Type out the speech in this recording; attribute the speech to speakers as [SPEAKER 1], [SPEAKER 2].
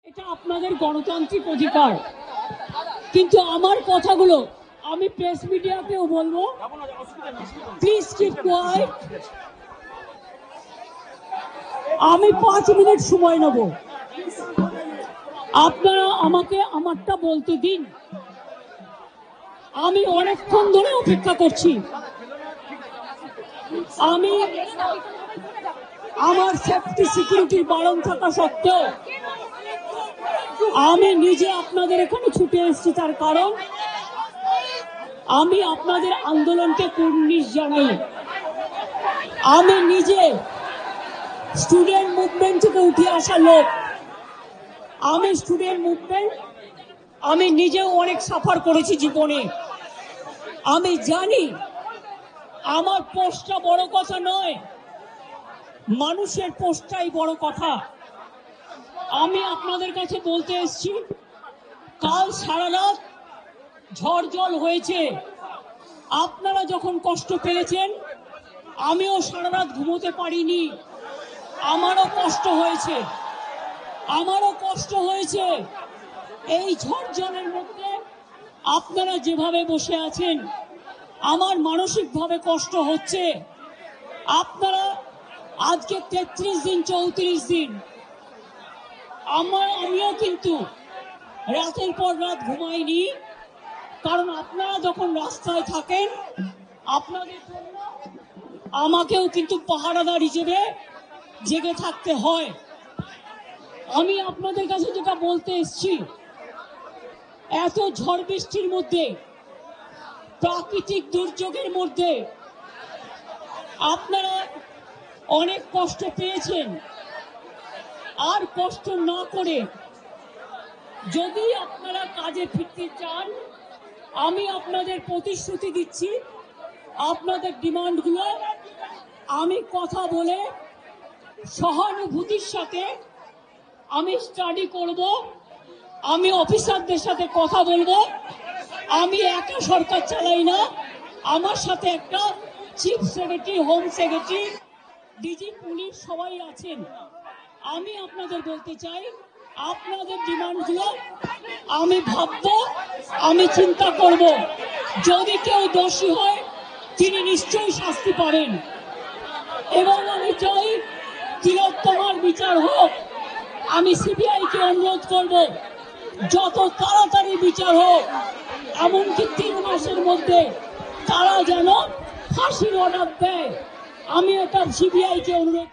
[SPEAKER 1] এটা আপনাদের গণতান্ত্রিক অধিকার, কিন্তু আমার কথাগুলো আমি প্রেস মিডিয়াকেও বলবো, প্লিজ কিপ কোয়াইট। আমি 5 মিনিট সময় নেব, আপনারা আমাকে আমারটা বলতে দিন। আমি অনেকক্ষণ ধরে অপেক্ষা করছি। আমি আমার সেফটি সিকিউরিটির বারণ থাকা সত্ত্বেও আমি নিজে আপনাদের এখানে ছুটে এসেছি, তার কারণ আমি আপনাদের আন্দোলনকে কুর্নিশ জানাই। আমি নিজে স্টুডেন্ট মুভমেন্ট থেকে উঠে আসা লোক। আমি স্টুডেন্ট মুভমেন্ট, আমি নিজেও অনেক সাফার করেছি জীবনে। আমি জানি আমার পোস্টটা বড় কথা নয়, মানুষের পোস্টটাই বড় কথা। আমি আপনাদের কাছে বলতে এসেছি, কাল সারা রাত ঝড় জল হয়েছে। আপনারা যখন কষ্ট পেয়েছেন, আমিও সারা রাত ঘুমোতে পারিনি। আমারও কষ্ট হয়েছে। এই ঝড় জলের মধ্যে আপনারা যেভাবে বসে আছেন, আমার মানসিকভাবে কষ্ট হচ্ছে। আপনারা আজকে 33 দিন 34 দিন, আমিও কিন্তু রাতের পর রাত ঘুমাইনি, কারণ আপনারা যখন রাস্তায় থাকেন, আপনাদের জন্য আমাকেও কিন্তু পাহারাদার হিসেবে জেগে থাকতে হয়। আমি আপনাদের কাছে যেটা বলতে এসেছি, এত ঝড় বৃষ্টির মধ্যে, প্রাকৃতিক দুর্যোগের মধ্যে আপনারা অনেক কষ্ট পেয়েছেন। আর কষ্ট না করে যদি আপনারা কাজে ফিরতে চান, আমি আপনাদের প্রতিশ্রুতি দিচ্ছি, আপনাদের ডিমান্ডগুলো আমি কথা বলে সহানুভূতির সাথে আমি স্টাডি করব। আমি অফিসারদের সাথে কথা বলবো। আমি একা সরকার চালাই না, আমার সাথে একটা chief secretary, home secretary, DG police সবাই আছেন। আমি আপনাদের বলতে চাই, আপনাদের ডিমান্ডগুলো আমি ভাববো, আমি চিন্তা করব। যদি কেউ দোষী হয়, তিনি নিশ্চয়ই শাস্তি পাবেন। এবং আমি চাই তিলোত্তমার বিচার হোক। আমি সিবিআইকে অনুরোধ করব, যত তাড়াতাড়ি বিচার হোক, এমনকি 3 মাসের মধ্যে তারা যেন ফাঁসির অর্ডার দেয়। আমি এটা সিবিআইকে অনুরোধ